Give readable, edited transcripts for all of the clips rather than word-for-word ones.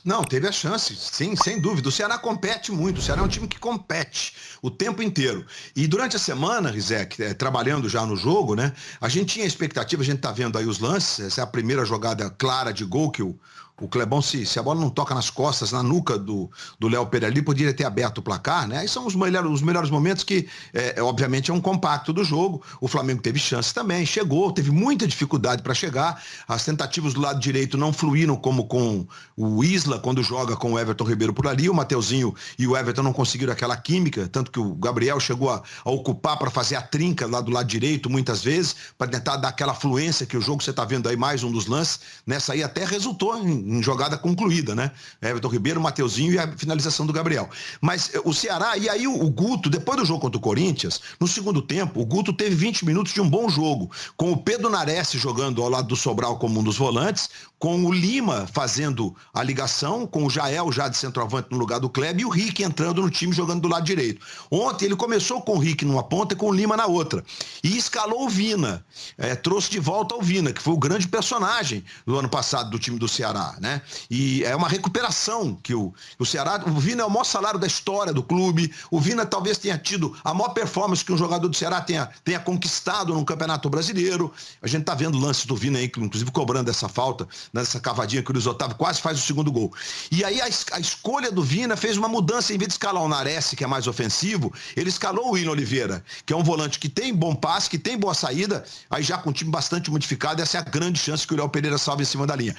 Não, teve a chance, sim, sem dúvida. O Ceará compete muito, o Ceará é um time que compete o tempo inteiro. E durante a semana, Rizek, trabalhando já no jogo, né? A gente tinha expectativa, a gente tá vendo aí os lances, essa é a primeira jogada clara de gol que o Clebão, se a bola não toca nas costas, na nuca do Léo Pereira ali, poderia ter aberto o placar, né? Aí são os melhores momentos que, obviamente, é um compacto do jogo. O Flamengo teve chance também, chegou, teve muita dificuldade para chegar. As tentativas do lado direito não fluíram como com o Isla, quando joga com o Everton Ribeiro por ali. O Mateuzinho e o Everton não conseguiram aquela química, tanto que o Gabriel chegou a ocupar para fazer a trinca lá do lado direito, muitas vezes, para tentar dar aquela fluência que o jogo, você está vendo aí mais um dos lances, nessa aí até resultou em jogada concluída, né? Everton Ribeiro, Mateuzinho e a finalização do Gabriel. Mas o Ceará, e aí o Guto, depois do jogo contra o Corinthians, no segundo tempo, o Guto teve 20 minutos de um bom jogo, com o Pedro Nares jogando ao lado do Sobral como um dos volantes, com o Lima fazendo a ligação, com o Jael já de centroavante no lugar do Kleber e o Rick entrando no time jogando do lado direito. Ontem ele começou com o Rick numa ponta e com o Lima na outra. E escalou o Vina, trouxe de volta o Vina, que foi o grande personagem do ano passado do time do Ceará, né? E é uma recuperação que o Ceará, o Vina é o maior salário da história do clube, o Vina talvez tenha tido a maior performance que um jogador do Ceará tenha conquistado num campeonato brasileiro. A gente tá vendo lances do Vina aí, inclusive cobrando essa falta, nessa cavadinha que o Luiz Otávio quase faz o segundo gol. E aí a escolha do Vina fez uma mudança, em vez de escalar o Nares, que é mais ofensivo, ele escalou o Willian Oliveira, que é um volante que tem bom passe, que tem boa saída, aí já com um time bastante modificado, essa é a grande chance que o Léo Pereira salva em cima da linha.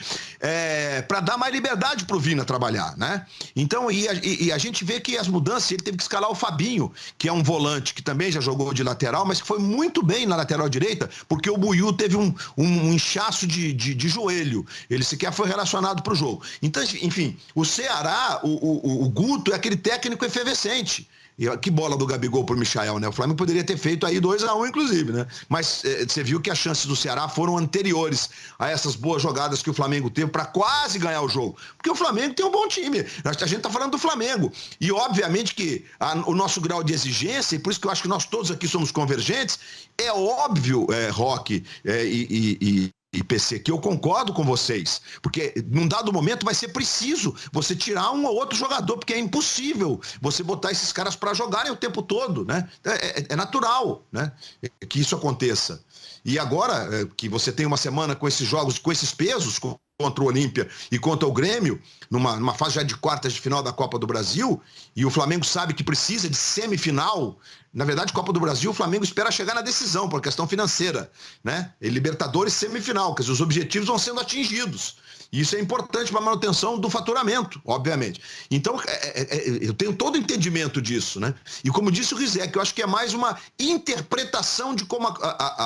Para dar mais liberdade pro Vina trabalhar, né? Então, a gente vê que as mudanças, ele teve que escalar o Fabinho, que é um volante que também já jogou de lateral, mas que foi muito bem na lateral direita, porque o Buiú teve um inchaço de joelho. Ele sequer foi relacionado pro jogo. Então, enfim, o Ceará, o Guto é aquele técnico efervescente. E que bola do Gabigol pro Michael, né? O Flamengo poderia ter feito aí 2-1, inclusive, né? Mas você viu que as chances do Ceará foram anteriores a essas boas jogadas que o Flamengo teve para quase ganhar o jogo. Porque o Flamengo tem um bom time. A gente tá falando do Flamengo. E, obviamente, que o nosso grau de exigência, e por isso que eu acho que nós todos aqui somos convergentes, é óbvio, Roque e PC, que eu concordo com vocês, porque num dado momento vai ser preciso você tirar um ou outro jogador, porque é impossível você botar esses caras para jogarem o tempo todo, né? É natural, né, que isso aconteça. E agora que você tem uma semana com esses jogos, com esses pesos, contra o Olímpia e contra o Grêmio, numa fase já de quartas de final da Copa do Brasil, e o Flamengo sabe que precisa de semifinal. Na verdade, Copa do Brasil, o Flamengo espera chegar na decisão, por questão financeira, né? E Libertadores semifinal, quer dizer, os objetivos vão sendo atingidos. E isso é importante para a manutenção do faturamento, obviamente. Então, eu tenho todo o entendimento disso, né? E como disse o Rizek, eu acho que é mais uma interpretação de como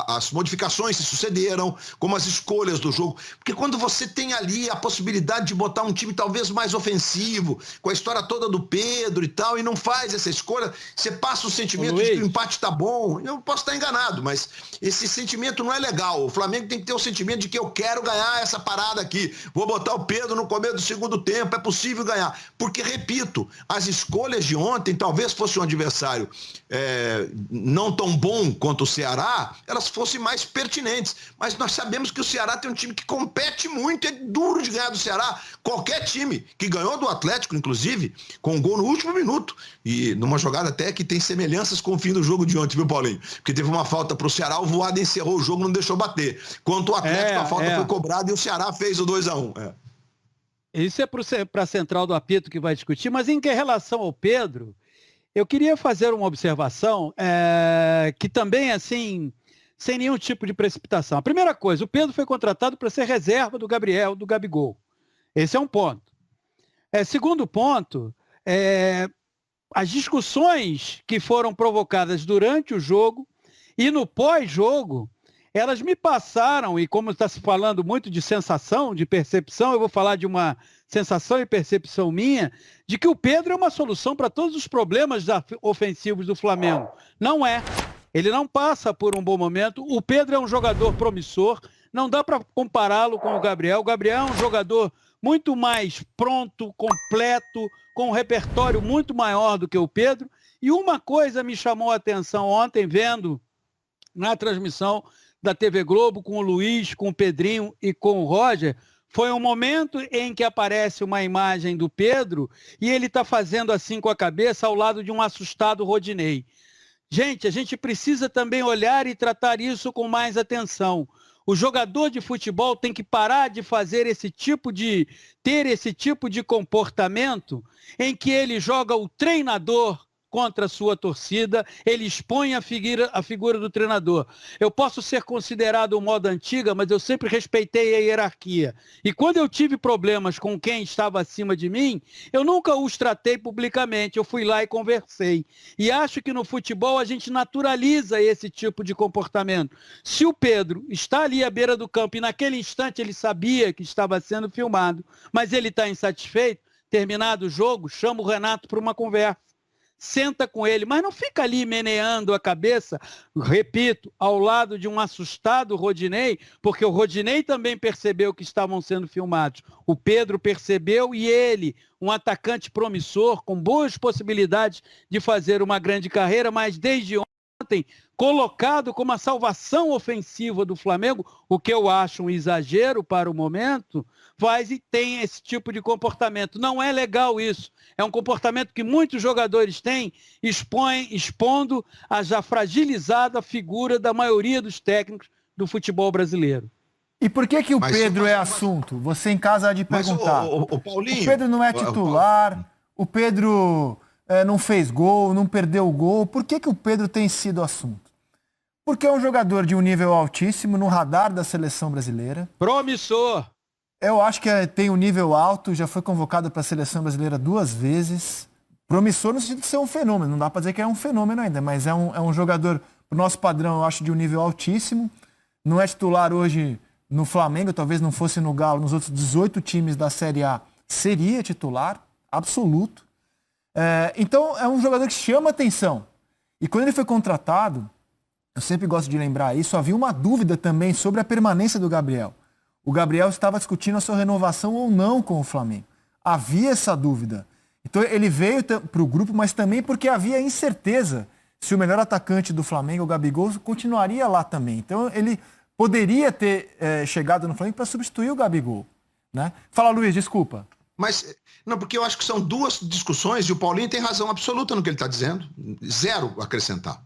as modificações se sucederam, como as escolhas do jogo. Porque quando você tem ali a possibilidade de botar um time talvez mais ofensivo, com a história toda do Pedro e tal, e não faz essa escolha, você passa o sentimento de que o empate está bom. Eu posso estar enganado, mas esse sentimento não é legal. O Flamengo tem que ter o sentimento de que eu quero ganhar essa parada aqui. Vou botar o Pedro no começo do segundo tempo, é possível ganhar. Porque, repito, as escolhas de ontem, talvez fosse um adversário não tão bom quanto o Ceará, elas fossem mais pertinentes. Mas nós sabemos que o Ceará tem um time que compete muito, é duro de ganhar do Ceará. Qualquer time que ganhou do Atlético, inclusive, com um gol no último minuto, e numa jogada até que tem semelhanças com o fim do jogo de ontem, viu, Paulinho? Porque teve uma falta pro Ceará, o Voada encerrou o jogo, não deixou bater. Quanto o Atlético, a falta foi cobrada e o Ceará fez o 2-1. Isso é para a central do apito que vai discutir, mas em relação ao Pedro, eu queria fazer uma observação que também, assim, sem nenhum tipo de precipitação. A primeira coisa, o Pedro foi contratado para ser reserva do Gabriel, do Gabigol. Esse é um ponto. Segundo ponto, as discussões que foram provocadas durante o jogo e no pós-jogo, elas me passaram, e como está se falando muito de sensação, de percepção, eu vou falar de uma sensação e percepção minha, de que o Pedro é uma solução para todos os problemas ofensivos do Flamengo. Não é. Ele não passa por um bom momento. O Pedro é um jogador promissor, não dá para compará-lo com o Gabriel. O Gabriel é um jogador muito mais pronto, completo, com um repertório muito maior do que o Pedro. E uma coisa me chamou a atenção ontem, vendo na transmissão da TV Globo, com o Luiz, com o Pedrinho e com o Roger, Foi um momento em que aparece uma imagem do Pedro e ele está fazendo assim com a cabeça ao lado de um assustado Rodinei. Gente, a gente precisa também olhar e tratar isso com mais atenção. O jogador de futebol tem que parar de ter esse tipo de comportamento em que ele joga o treinador contra a sua torcida, ele expõe a figura do treinador. Eu posso ser considerado moda antiga, mas eu sempre respeitei a hierarquia. E quando eu tive problemas com quem estava acima de mim, eu nunca os tratei publicamente, eu fui lá e conversei. E acho que no futebol a gente naturaliza esse tipo de comportamento. Se o Pedro está ali à beira do campo e naquele instante ele sabia que estava sendo filmado, mas ele está insatisfeito, terminado o jogo, chama o Renato para uma conversa. Senta com ele, mas não fica ali meneando a cabeça, repito, ao lado de um assustado Rodinei, porque o Rodinei também percebeu que estavam sendo filmados. O Pedro percebeu e ele, um atacante promissor, com boas possibilidades de fazer uma grande carreira, mas desde ontem, colocado como a salvação ofensiva do Flamengo, o que eu acho um exagero para o momento, faz e tem esse tipo de comportamento. Não é legal isso. É um comportamento que muitos jogadores têm, expondo a já fragilizada figura da maioria dos técnicos do futebol brasileiro. E por que o Pedro é assunto? Você em casa há de perguntar. O Paulinho, o Pedro não é titular, o Pedro não fez gol, não perdeu o gol. Por que o Pedro tem sido assunto? Porque é um jogador de um nível altíssimo no radar da seleção brasileira. Promissor! Eu acho que tem um nível alto, já foi convocado para a seleção brasileira 2 vezes. Promissor no sentido de ser um fenômeno. Não dá para dizer que é um fenômeno ainda, mas é um jogador, pro nosso padrão, eu acho, de um nível altíssimo. Não é titular hoje no Flamengo, talvez não fosse no Galo, nos outros 18 times da Série A, seria titular, absoluto. Então, é um jogador que chama atenção. E quando ele foi contratado, eu sempre gosto de lembrar isso, havia uma dúvida também sobre a permanência do Gabriel. O Gabriel estava discutindo a sua renovação ou não com o Flamengo. Havia essa dúvida. Então ele veio para o grupo, mas também porque havia incerteza se o melhor atacante do Flamengo, o Gabigol, continuaria lá também. Então ele poderia ter chegado no Flamengo para substituir o Gabigol. Né? Fala, Luiz, desculpa. Mas, não, porque eu acho que são 2 discussões e o Paulinho tem razão absoluta no que ele está dizendo. 0 a acrescentar.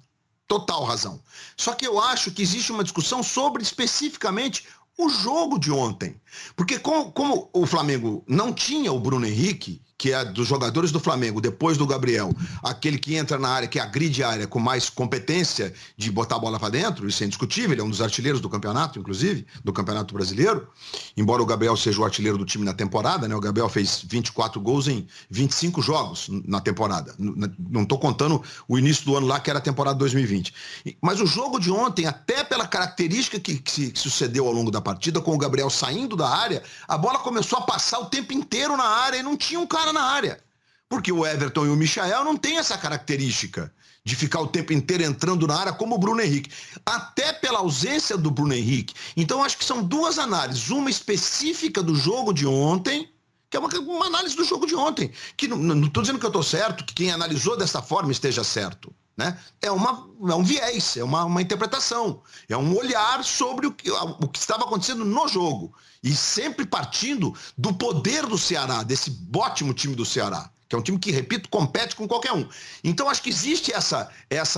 Total razão. Só que eu acho que existe uma discussão sobre especificamente o jogo de ontem. Porque como o Flamengo não tinha o Bruno Henrique, que é dos jogadores do Flamengo, depois do Gabriel, aquele que entra na área, que agride a área com mais competência de botar a bola para dentro, isso é indiscutível, ele é um dos artilheiros do campeonato, inclusive, do Campeonato Brasileiro, embora o Gabriel seja o artilheiro do time na temporada, né? O Gabriel fez 24 gols em 25 jogos na temporada. Não estou contando o início do ano lá, que era a temporada 2020. Mas o jogo de ontem, até pela característica que se sucedeu ao longo da partida, com o Gabriel saindo da área, a bola começou a passar o tempo inteiro na área e não tinha um cara na área. Porque o Everton e o Michael não têm essa característica de ficar o tempo inteiro entrando na área como o Bruno Henrique. Até pela ausência do Bruno Henrique. Então, acho que são 2 análises. Uma específica do jogo de ontem, que é uma análise do jogo de ontem. Que não estou dizendo que eu estou certo, que quem analisou dessa forma esteja certo. Né? É um viés, é uma interpretação, é um olhar sobre o que estava acontecendo no jogo. E sempre partindo do poder do Ceará, desse ótimo time do Ceará, que é um time que, repito, compete com qualquer um. Então, acho que existe essa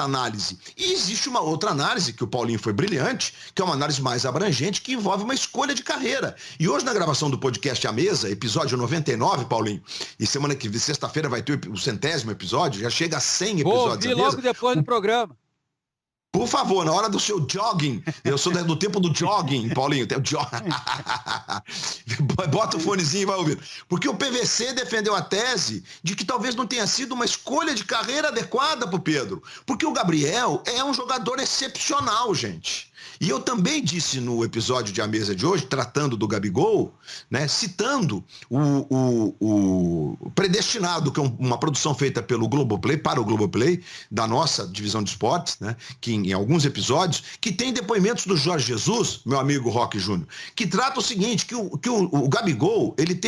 análise. E existe uma outra análise, que o Paulinho foi brilhante, que é uma análise mais abrangente, que envolve uma escolha de carreira. E hoje, na gravação do podcast A Mesa, episódio 99, Paulinho, e sexta-feira vai ter o 100º episódio, já chega a 100 episódios. Vou ouvir logo depois do programa. Por favor, na hora do seu jogging, eu sou do tempo do jogging, Paulinho, bota o fonezinho e vai ouvindo. Porque o PVC defendeu a tese de que talvez não tenha sido uma escolha de carreira adequada para o Pedro. Porque o Gabriel é um jogador excepcional, gente. E eu também disse no episódio de A Mesa de hoje, tratando do Gabigol, né, citando o Predestinado, que é uma produção feita pelo Globoplay, para o Globoplay, da nossa divisão de esportes, né, que em alguns episódios, que tem depoimentos do Jorge Jesus, meu amigo Roque Júnior, que trata o seguinte, que o Gabigol, ele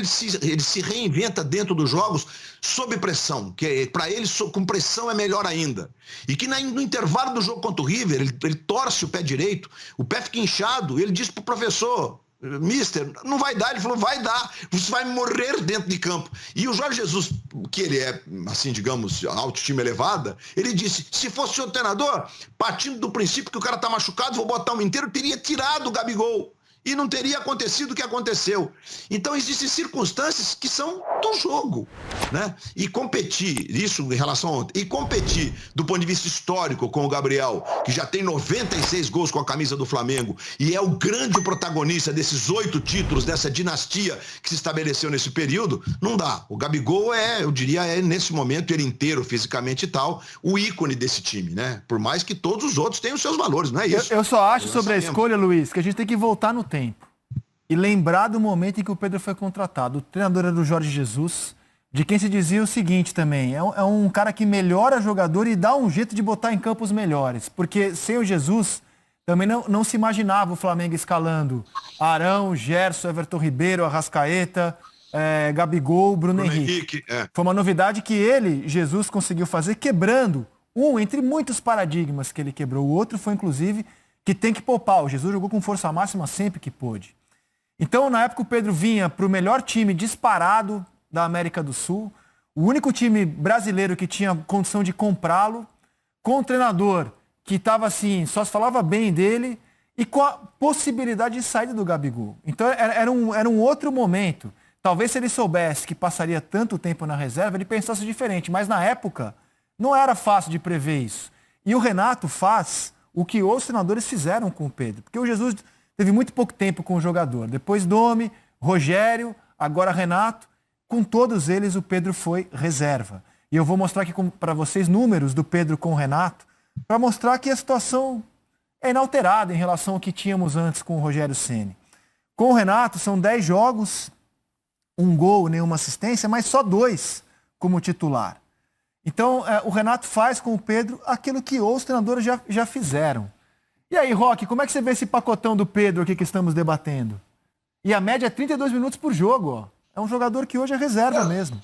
se reinventa dentro dos jogos sob pressão, que para ele com pressão é melhor ainda. E que no intervalo do jogo contra o River, ele torce o pé direito, o pé fica inchado, e ele diz pro professor, Mister, não vai dar. Ele falou, vai dar, você vai morrer dentro de campo. E o Jorge Jesus, que ele é, assim, digamos, autoestima elevada, ele disse, se fosse o treinador, partindo do princípio que o cara tá machucado, vou botar um inteiro, teria tirado o Gabigol. E não teria acontecido o que aconteceu. Então existem circunstâncias que são do jogo, né? E competir, isso em relação a ontem, e competir do ponto de vista histórico com o Gabriel, que já tem 96 gols com a camisa do Flamengo, e é o grande protagonista desses 8 títulos, dessa dinastia que se estabeleceu nesse período, não dá. O Gabigol eu diria, nesse momento, ele inteiro, fisicamente e tal, o ícone desse time, né? Por mais que todos os outros tenham os seus valores, não é isso? Eu só acho sobre a escolha, Luiz, que a gente tem que voltar no tempo e lembrar do momento em que o Pedro foi contratado. O treinador era o Jorge Jesus, de quem se dizia o seguinte também, é um cara que melhora jogador e dá um jeito de botar em campo os melhores, porque sem o Jesus também não se imaginava o Flamengo escalando Arão, Gerson, Everton Ribeiro, Arrascaeta, Gabigol, Bruno Henrique. Foi uma novidade que ele, Jesus, conseguiu fazer, quebrando entre muitos paradigmas que ele quebrou. O outro foi, inclusive, que tem que poupar. O Jesus jogou com força máxima sempre que pôde. Então, na época, o Pedro vinha para o melhor time disparado da América do Sul, o único time brasileiro que tinha condição de comprá-lo, com um treinador que estava assim, só se falava bem dele, e com a possibilidade de saída do Gabigol. Então, era um outro momento. Talvez se ele soubesse que passaria tanto tempo na reserva, ele pensasse diferente. Mas, na época, não era fácil de prever isso. E o Renato faz o que outros treinadores fizeram com o Pedro. Porque o Jesus teve muito pouco tempo com o jogador. Depois Domi, Rogério, agora Renato. Com todos eles, o Pedro foi reserva. E eu vou mostrar aqui para vocês números do Pedro com o Renato, para mostrar que a situação é inalterada em relação ao que tínhamos antes com o Rogério Ceni. Com o Renato, são 10 jogos, 1 gol, nenhuma assistência, mas só 2 como titular. Então, o Renato faz com o Pedro aquilo que outros treinadores já fizeram. E aí, Roque, como é que você vê esse pacotão do Pedro aqui que estamos debatendo? E a média é 32 minutos por jogo, ó. É um jogador que hoje é reserva mesmo.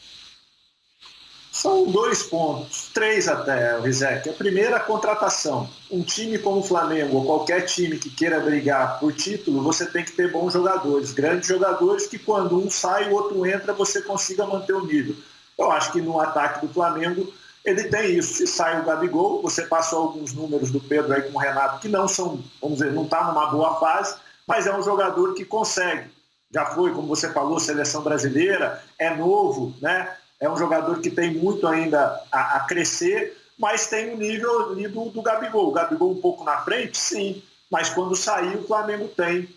São 2 pontos, 3 até, Rizek. A primeira, a contratação. Um time como o Flamengo, ou qualquer time que queira brigar por título, você tem que ter bons jogadores, grandes jogadores, que quando um sai, o outro entra, você consiga manter o nível. Eu acho que no ataque do Flamengo, ele tem isso. Se sai o Gabigol, você passou alguns números do Pedro aí com o Renato, que não são, vamos dizer, não está numa boa fase, mas é um jogador que consegue. Já foi, como você falou, seleção brasileira, é novo, né? É um jogador que tem muito ainda a crescer, mas tem o nível ali do Gabigol. O Gabigol um pouco na frente, sim, mas quando sair o Flamengo tem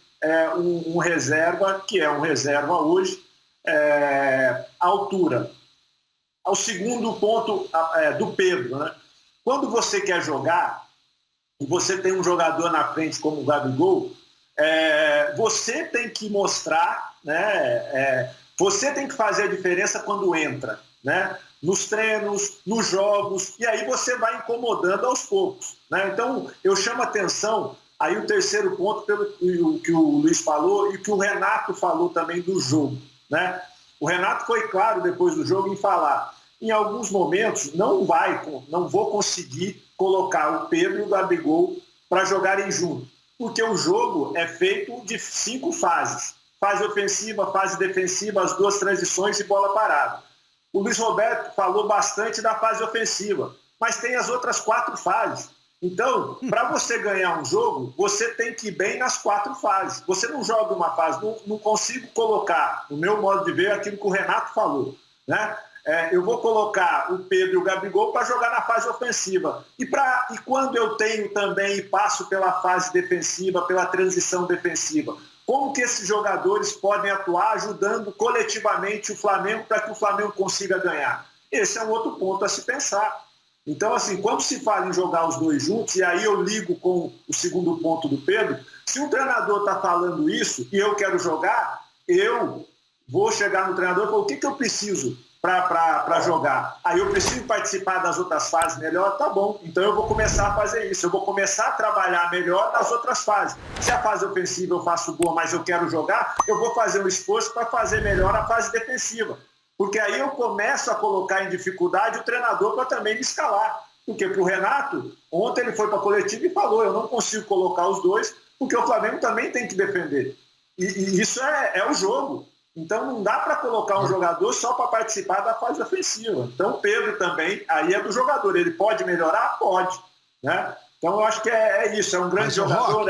um reserva, que é um reserva hoje, à altura. Ao segundo ponto do Pedro, né? Quando você quer jogar, e você tem um jogador na frente como o Gabigol, você tem que mostrar, né? Você tem que fazer a diferença quando entra, né? Nos treinos, nos jogos, e aí você vai incomodando aos poucos, né? Então, eu chamo a atenção, aí o terceiro ponto, pelo que o Luiz falou e o que o Renato falou também do jogo, né? O Renato foi claro depois do jogo em falar, em alguns momentos não vou conseguir colocar o Pedro e o Gabigol para jogarem junto, porque o jogo é feito de 5 fases. Fase ofensiva, fase defensiva, as 2 transições e bola parada. O Luiz Roberto falou bastante da fase ofensiva, mas tem as outras 4 fases. Então, para você ganhar um jogo, você tem que ir bem nas 4 fases. Você não joga uma fase, não consigo colocar, no meu modo de ver, aquilo que o Renato falou, né? Eu vou colocar o Pedro e o Gabigol para jogar na fase ofensiva. E quando eu tenho também e passo pela fase defensiva, pela transição defensiva, como que esses jogadores podem atuar ajudando coletivamente o Flamengo para que o Flamengo consiga ganhar? Esse é um outro ponto a se pensar. Então, assim, quando se fala em jogar os 2 juntos, e aí eu ligo com o segundo ponto do Pedro, se um treinador está falando isso e eu quero jogar, eu vou chegar no treinador e falar, o que eu preciso para jogar? Aí eu preciso participar das outras fases melhor? Tá bom, então eu vou começar a fazer isso, eu vou começar a trabalhar melhor nas outras fases. Se a fase ofensiva eu faço boa, mas eu quero jogar, eu vou fazer um esforço para fazer melhor a fase defensiva, porque aí eu começo a colocar em dificuldade o treinador para também me escalar, porque para o Renato, ontem ele foi para a coletiva e falou, eu não consigo colocar os 2, porque o Flamengo também tem que defender. E isso é o jogo. Então não dá para colocar um jogador só para participar da fase ofensiva. Então o Pedro também, aí é do jogador. Ele pode melhorar? Pode. Né? Então eu acho que é isso. É um grande jogador,